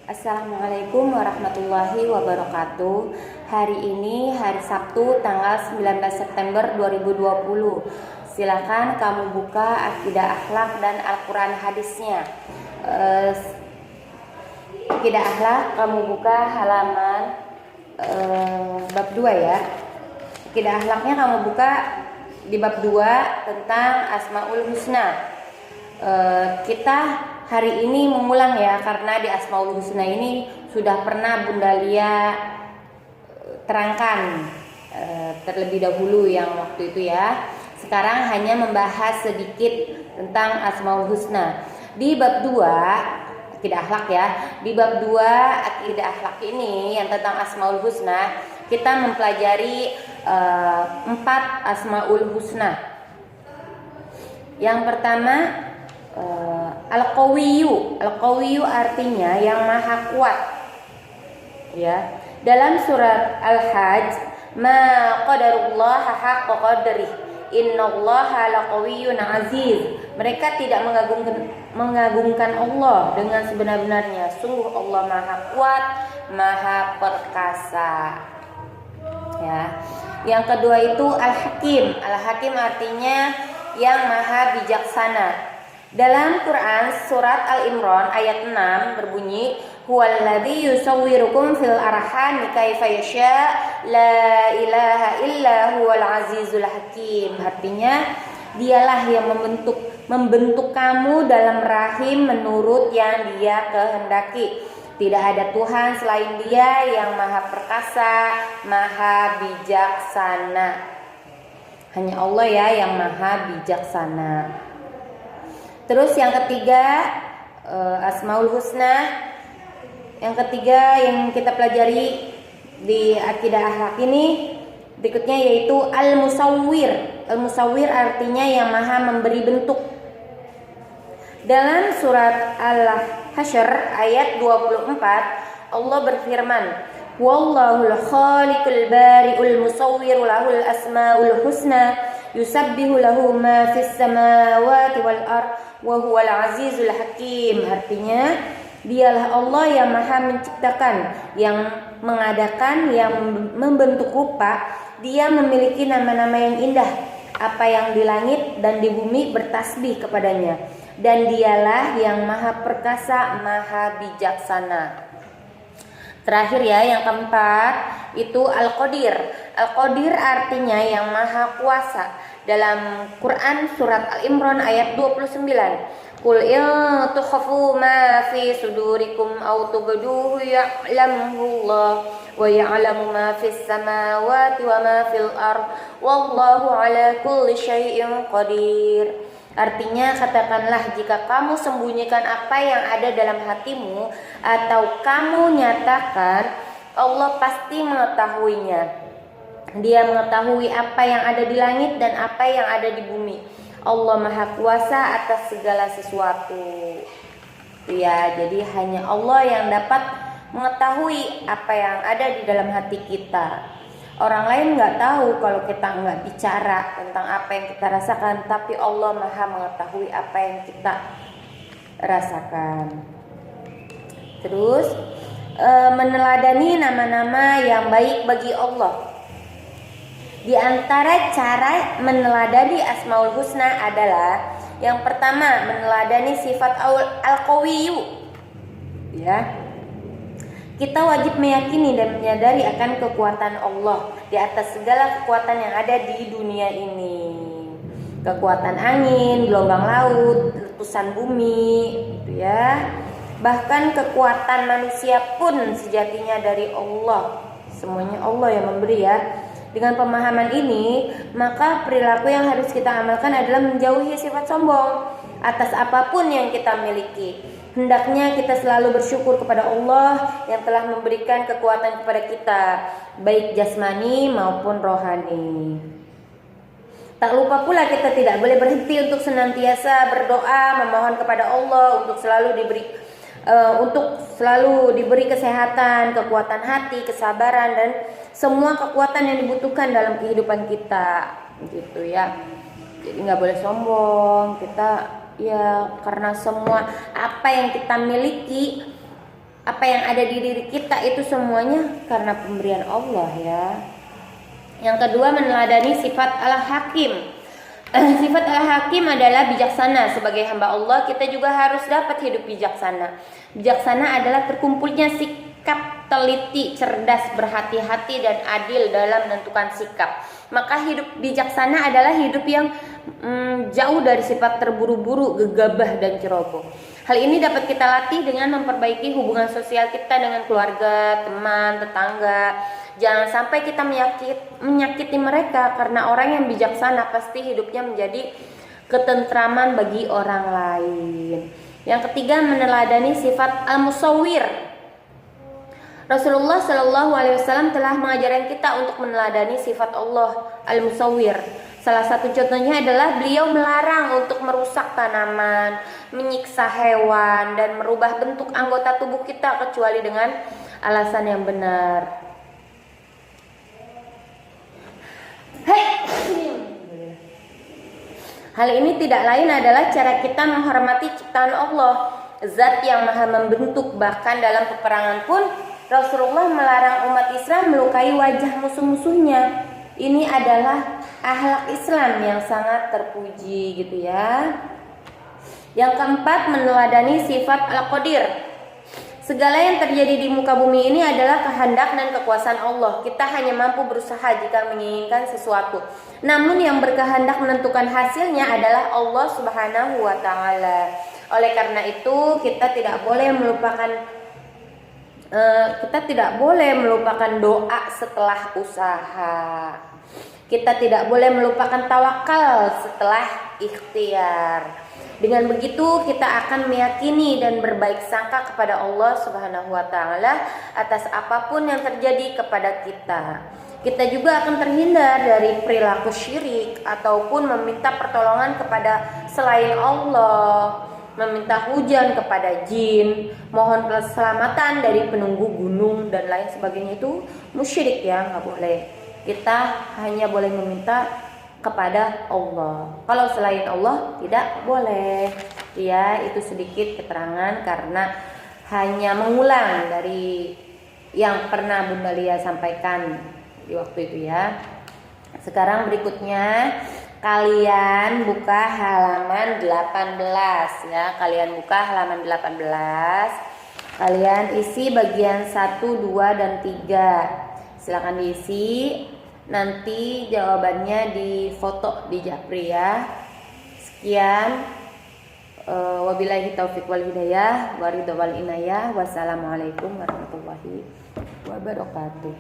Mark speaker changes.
Speaker 1: Assalamualaikum warahmatullahi wabarakatuh. Hari ini hari Sabtu tanggal 19 September 2020. Silakan kamu buka Akidah Akhlak dan Al-Quran hadisnya. Akidah Akhlak kamu buka halaman bab 2 ya. Akidah Akhlaknya kamu buka di bab 2 tentang Asmaul Husna. Kita hari ini mengulang ya, karena di Asmaul Husna ini sudah pernah Bunda Lia terangkan terlebih dahulu yang waktu itu ya. Sekarang hanya membahas sedikit tentang Asmaul Husna. Di bab 2 Akidah Akhlak ya. Di bab 2 Akidah Akhlak ini yang tentang Asmaul Husna, kita mempelajari 4 Asmaul Husna. Yang pertama Al-Qawiyyu. Al-Qawiyyu artinya yang maha kuat. Ya. Dalam surat Al-Hajj, ma qadarullah haqqa qadrih. Innallaha laqawiyyun aziz. Mereka tidak mengagungkan Allah dengan sebenar-benarnya. Sungguh Allah maha kuat, maha perkasa. Ya. Yang kedua itu Al-Hakim. Al-Hakim artinya yang maha bijaksana. Dalam Quran surat Al-Imran ayat 6 berbunyi, huwallazi yusawwirukum fil arhami kaifa yasha la ilaha illa huwal azizul hakim. Artinya dialah yang membentuk kamu dalam rahim menurut yang dia kehendaki. Tidak ada Tuhan selain Dia yang maha perkasa, maha bijaksana. Hanya Allah ya yang maha bijaksana. Terus yang ketiga Asmaul Husna. Yang ketiga yang kita pelajari di Akidah Akhlak ini berikutnya yaitu Al-Musawwir. Al-Musawwir artinya yang maha memberi bentuk. Dalam surat Al-Hasyr ayat 24 Allah berfirman, wallahul khaliqul bari'ul musawwiru lahul asmaul husna yusabbihu lahu ma fis samawati wal ard wa huwal azizul hakim. Artinya dialah Allah yang maha menciptakan, yang mengadakan, yang membentuk rupa. Dia memiliki nama-nama yang indah. Apa yang di langit dan di bumi bertasbih kepadanya. Dan dialah yang maha perkasa, maha bijaksana. Terakhir ya, yang keempat itu Al-Qadir. Al-Qadir artinya yang maha kuasa. Dalam Quran surat Al-Imran ayat 29, qul in tukhafu ma fi sudurikum aw tubduhu ya'lamullah wa ya'lamu ma fis samawati wa ma fil ard wallahu ala kulli syai'in qadir. Artinya katakanlah, jika kamu sembunyikan apa yang ada dalam hatimu atau kamu nyatakan, Allah pasti mengetahuinya. Dia mengetahui apa yang ada di langit dan apa yang ada di bumi. Allah maha kuasa atas segala sesuatu. Ya, jadi hanya Allah yang dapat mengetahui apa yang ada di dalam hati kita. Orang lain nggak tahu kalau kita nggak bicara tentang apa yang kita rasakan, tapi Allah maha mengetahui apa yang kita rasakan. Terus meneladani nama-nama yang baik bagi Allah. Di antara cara meneladani Asmaul Husna adalah yang pertama, meneladani sifat Al-Qawiyyu. Ya. Kita wajib meyakini dan menyadari akan kekuatan Allah di atas segala kekuatan yang ada di dunia ini. Kekuatan angin, gelombang laut, letusan bumi, gitu ya. Bahkan kekuatan manusia pun sejatinya dari Allah. Semuanya Allah yang memberi ya. Dengan pemahaman ini, maka perilaku yang harus kita amalkan adalah menjauhi sifat sombong atas apapun yang kita miliki. Hendaknya kita selalu bersyukur kepada Allah yang telah memberikan kekuatan kepada kita, baik jasmani maupun rohani. Tak lupa pula kita tidak boleh berhenti untuk senantiasa berdoa, memohon kepada Allah untuk selalu diberi kesehatan, kekuatan hati, kesabaran, dan semua kekuatan yang dibutuhkan dalam kehidupan kita, gitu ya. Jadi nggak boleh sombong. Kita ya karena semua apa yang kita miliki Apa yang ada di diri kita itu semuanya karena pemberian Allah ya. Yang kedua, meneladani sifat al-hakim. Sifat al-hakim adalah bijaksana. Sebagai hamba Allah, kita juga harus dapat hidup bijaksana. Bijaksana adalah terkumpulnya sikap teliti, cerdas, berhati-hati, dan adil dalam menentukan sikap. Maka hidup bijaksana adalah hidup yang jauh dari sifat terburu-buru, gegabah, dan ceroboh. Hal ini dapat kita latih dengan memperbaiki hubungan sosial kita dengan keluarga, teman, tetangga. Jangan sampai kita menyakiti mereka, karena orang yang bijaksana pasti hidupnya menjadi ketentraman bagi orang lain. Yang ketiga, meneladani sifat al-musawwir. Rasulullah Shallallahu Alaihi Wasallam telah mengajarkan kita untuk meneladani sifat Allah al-musawwir. Salah satu contohnya adalah beliau melarang untuk merusak tanaman, menyiksa hewan, dan merubah bentuk anggota tubuh kita kecuali dengan alasan yang benar. Hal ini tidak lain adalah cara kita menghormati ciptaan Allah, Zat yang maha membentuk. Bahkan dalam peperangan pun Rasulullah melarang umat Islam melukai wajah musuh-musuhnya. Ini adalah akhlak Islam yang sangat terpuji gitu ya. Yang keempat, meneladani sifat al-qadir. Segala yang terjadi di muka bumi ini adalah kehendak dan kekuasaan Allah. Kita hanya mampu berusaha jika menginginkan sesuatu. Namun yang berkehendak menentukan hasilnya adalah Allah Subhanahu wa taala. Oleh karena itu, kita tidak boleh melupakan doa setelah usaha. Kita tidak boleh melupakan tawakal setelah ikhtiar. Dengan begitu kita akan meyakini dan berbaik sangka kepada Allah Subhanahu wa taala atas apapun yang terjadi kepada kita. Kita juga akan terhindar dari perilaku syirik ataupun meminta pertolongan kepada selain Allah, meminta hujan kepada jin, mohon keselamatan dari penunggu gunung dan lain sebagainya. Itu musyrik ya, nggak boleh. Kita hanya boleh meminta kepada Allah. Kalau selain Allah tidak boleh. Ya, itu sedikit keterangan karena hanya mengulang dari yang pernah Bunda Lia sampaikan di waktu itu ya. Sekarang berikutnya kalian buka halaman 18 ya. Kalian buka halaman 18. Kalian isi bagian 1, 2 dan 3. Silakan diisi. Nanti jawabannya di foto di Japri ya. Sekian. Wabillahi taufiq wal hidayah, waridho wal inayah. Wassalamualaikum warahmatullahi wabarakatuh.